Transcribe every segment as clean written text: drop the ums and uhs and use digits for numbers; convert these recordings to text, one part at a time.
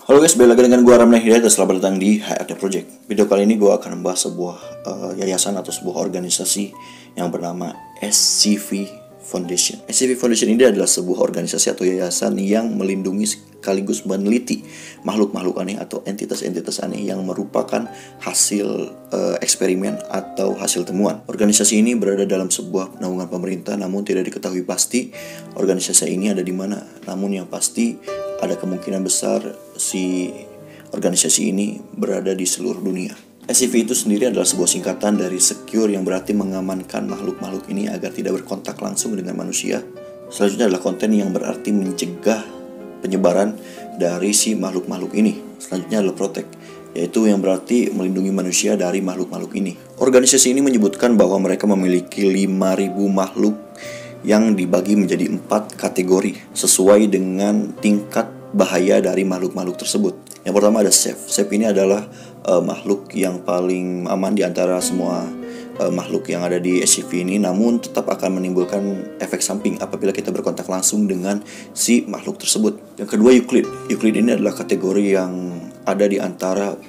Halo guys, balik lagi dengan gue Ramlan Hidayat dan selamat datang di HRD Project. Video kali ini gue akan membahas sebuah yayasan atau sebuah organisasi yang bernama SCV Foundation. SCV Foundation ini adalah sebuah organisasi atau yayasan yang melindungi sekaligus meneliti makhluk-makhluk aneh atau entitas-entitas aneh yang merupakan hasil eksperimen atau hasil temuan. Organisasi ini berada dalam sebuah naungan pemerintah, namun tidak diketahui pasti organisasi ini ada di mana. Namun yang pasti ada kemungkinan besar si organisasi ini berada di seluruh dunia. SCV itu sendiri adalah sebuah singkatan dari secure yang berarti mengamankan makhluk-makhluk ini agar tidak berkontak langsung dengan manusia. Selanjutnya adalah konten yang berarti mencegah penyebaran dari si makhluk-makhluk ini. Selanjutnya adalah protect, yaitu yang berarti melindungi manusia dari makhluk-makhluk ini. Organisasi ini menyebutkan bahwa mereka memiliki 5.000 makhluk yang dibagi menjadi 4 kategori sesuai dengan tingkat bahaya dari makhluk-makhluk tersebut. Yang pertama ada safe. Safe ini adalah makhluk yang paling aman di antara semua makhluk yang ada di SCV ini, namun tetap akan menimbulkan efek samping apabila kita berkontak langsung dengan si makhluk tersebut. Yang kedua Euclid. Euclid ini adalah kategori yang ada di antara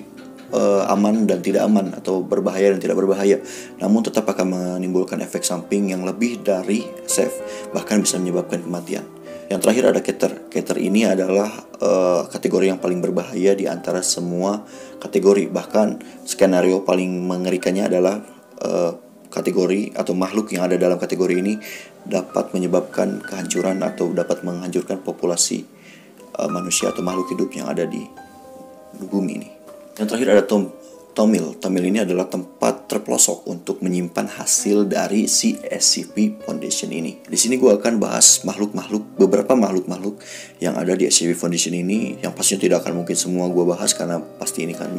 aman dan tidak aman atau berbahaya dan tidak berbahaya, namun tetap akan menimbulkan efek samping yang lebih dari safe, bahkan bisa menyebabkan kematian. Yang terakhir ada Keter. Keter ini adalah kategori yang paling berbahaya di antara semua kategori, bahkan skenario paling mengerikannya adalah kategori atau makhluk yang ada dalam kategori ini dapat menyebabkan kehancuran atau dapat menghancurkan populasi manusia atau makhluk hidup yang ada di bumi ini. Yang terakhir ada Tomil. Tomil ini adalah tempat terpelosok untuk menyimpan hasil dari si SCV Foundation ini. Di sini gue akan bahas beberapa makhluk yang ada di SCV Foundation ini, yang pastinya tidak akan mungkin semua gue bahas karena pasti ini kan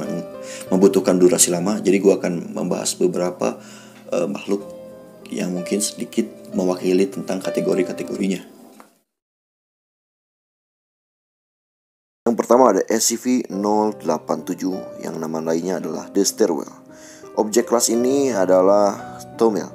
membutuhkan durasi lama. Jadi gue akan membahas beberapa makhluk yang mungkin sedikit mewakili tentang kategori-kategorinya. Yang pertama ada SCV-087 yang nama lainnya adalah The Stairwell. Objek kelas ini adalah Tomil.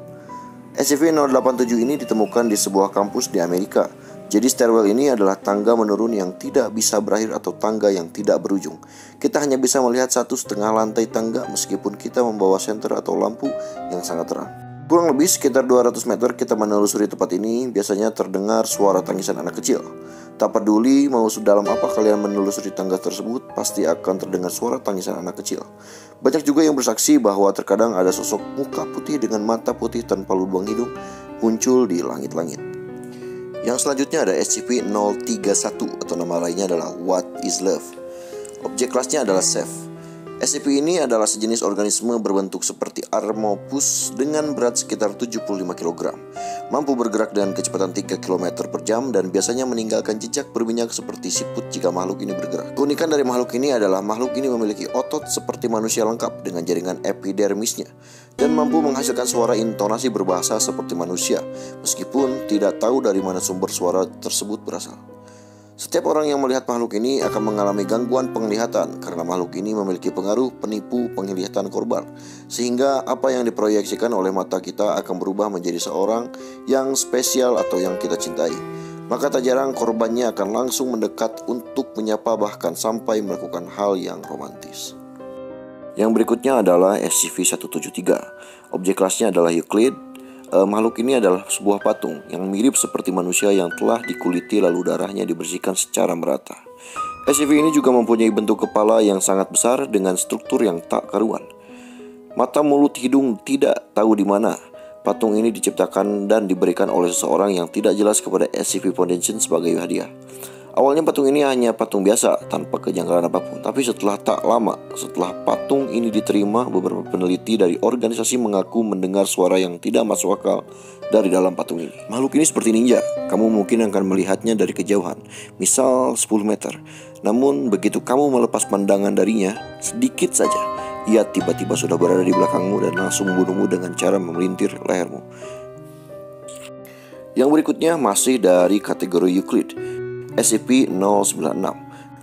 SCV-087 ini ditemukan di sebuah kampus di Amerika. Jadi stairwell ini adalah tangga menurun yang tidak bisa berakhir atau tangga yang tidak berujung. Kita hanya bisa melihat 1,5 lantai tangga meskipun kita membawa senter atau lampu yang sangat terang. Kurang lebih sekitar 200 meter kita menelusuri tempat ini, biasanya terdengar suara tangisan anak kecil. Tak peduli mau sedalam apa kalian menelusuri tangga tersebut, pasti akan terdengar suara tangisan anak kecil. Banyak juga yang bersaksi bahwa terkadang ada sosok muka putih dengan mata putih tanpa lubang hidung muncul di langit-langit. Yang selanjutnya ada SCP-031 atau nama lainnya adalah What is Love. Objek kelasnya adalah Safe. SCP ini adalah sejenis organisme berbentuk seperti Armopus dengan berat sekitar 75 kg. Mampu bergerak dengan kecepatan 3 km per jam dan biasanya meninggalkan jejak berminyak seperti siput jika makhluk ini bergerak. Keunikan dari makhluk ini adalah makhluk ini memiliki otot seperti manusia lengkap dengan jaringan epidermisnya dan mampu menghasilkan suara intonasi berbahasa seperti manusia meskipun tidak tahu dari mana sumber suara tersebut berasal. Setiap orang yang melihat makhluk ini akan mengalami gangguan penglihatan karena makhluk ini memiliki pengaruh penipu penglihatan korban, sehingga apa yang diproyeksikan oleh mata kita akan berubah menjadi seorang yang spesial atau yang kita cintai. Maka tak jarang korbannya akan langsung mendekat untuk menyapa bahkan sampai melakukan hal yang romantis. Yang berikutnya adalah SCV-173. Objek kelasnya adalah Euclid. Makhluk ini adalah sebuah patung yang mirip seperti manusia yang telah dikuliti lalu darahnya dibersihkan secara merata. SCV ini juga mempunyai bentuk kepala yang sangat besar dengan struktur yang tak karuan. Mata, mulut, hidung tidak tahu di mana. Patung ini diciptakan dan diberikan oleh seseorang yang tidak jelas kepada SCV Foundation sebagai hadiah. Awalnya patung ini hanya patung biasa tanpa kejanggalan apapun. Tapi setelah patung ini diterima, beberapa peneliti dari organisasi mengaku mendengar suara yang tidak masuk akal dari dalam patung ini. Makhluk ini seperti ninja. Kamu mungkin akan melihatnya dari kejauhan, misal 10 meter. Namun begitu kamu melepas pandangan darinya, sedikit saja ia tiba-tiba sudah berada di belakangmu dan langsung membunuhmu dengan cara memelintir lehermu. Yang berikutnya masih dari kategori Euclid, SCP-096.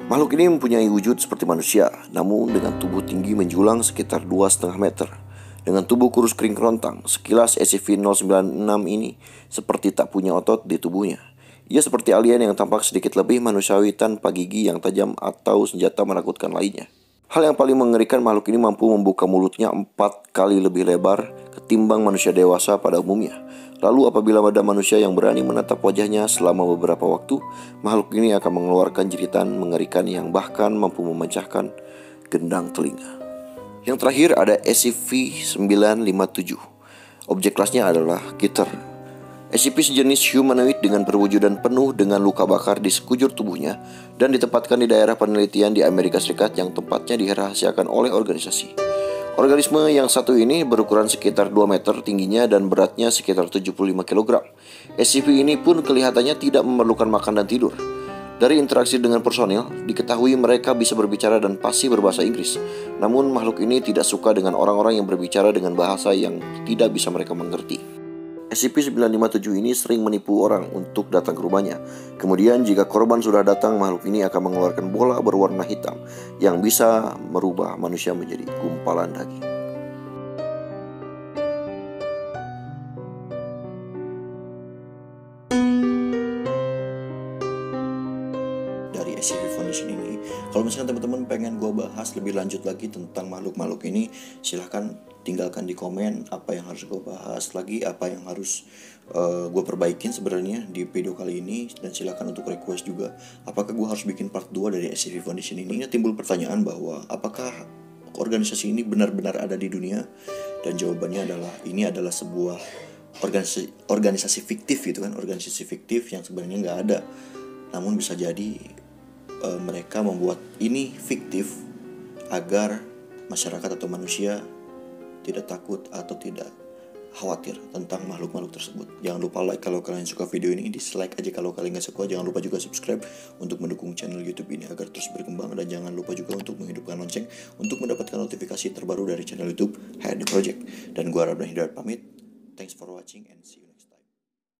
Makhluk ini mempunyai wujud seperti manusia, namun dengan tubuh tinggi menjulang sekitar 2,5 meter. Dengan tubuh kurus kering kerontang, sekilas SCP-096 ini seperti tak punya otot di tubuhnya. Ia seperti alien yang tampak sedikit lebih manusiawi tanpa gigi yang tajam atau senjata menakutkan lainnya. Hal yang paling mengerikan, makhluk ini mampu membuka mulutnya 4 kali lebih lebar ketimbang manusia dewasa pada umumnya. Lalu apabila ada manusia yang berani menatap wajahnya selama beberapa waktu, makhluk ini akan mengeluarkan jeritan mengerikan yang bahkan mampu memecahkan gendang telinga. Yang terakhir ada SCP-957. Objek kelasnya adalah Gitter. SCP sejenis humanoid dengan perwujudan penuh dengan luka bakar di sekujur tubuhnya dan ditempatkan di daerah penelitian di Amerika Serikat yang tempatnya dirahasiakan oleh organisasi. Organisme yang satu ini berukuran sekitar 2 meter tingginya dan beratnya sekitar 75 kg. SCP ini pun kelihatannya tidak memerlukan makan dan tidur. Dari interaksi dengan personil, diketahui mereka bisa berbicara dan fasih berbahasa Inggris. Namun makhluk ini tidak suka dengan orang-orang yang berbicara dengan bahasa yang tidak bisa mereka mengerti. SCP-957 ini sering menipu orang untuk datang ke rumahnya. Kemudian jika korban sudah datang, makhluk ini akan mengeluarkan bola berwarna hitam yang bisa merubah manusia menjadi gumpalan daging. Dari SCP Foundation ini, kalau misalkan teman-teman pengen gue bahas lebih lanjut lagi tentang makhluk-makhluk ini, silahkan tinggalkan di komen apa yang harus gue bahas lagi, apa yang harus gue perbaikin sebenarnya di video kali ini. Dan silahkan untuk request juga, apakah gue harus bikin part 2 dari SCP Foundation ini. Timbul pertanyaan bahwa apakah organisasi ini benar-benar ada di dunia, dan jawabannya adalah ini adalah sebuah organisasi fiktif gitu kan, organisasi fiktif yang sebenarnya nggak ada. Namun bisa jadi mereka membuat ini fiktif agar masyarakat atau manusia tidak takut atau tidak khawatir tentang makhluk-makhluk tersebut. Jangan lupa like kalau kalian suka video ini, dislike aja kalau kalian gak suka. Jangan lupa juga subscribe untuk mendukung channel YouTube ini agar terus berkembang. Dan jangan lupa juga untuk menghidupkan lonceng untuk mendapatkan notifikasi terbaru dari channel YouTube HRD Project. Dan gua Rabdan Hidayat pamit. Thanks for watching and see you.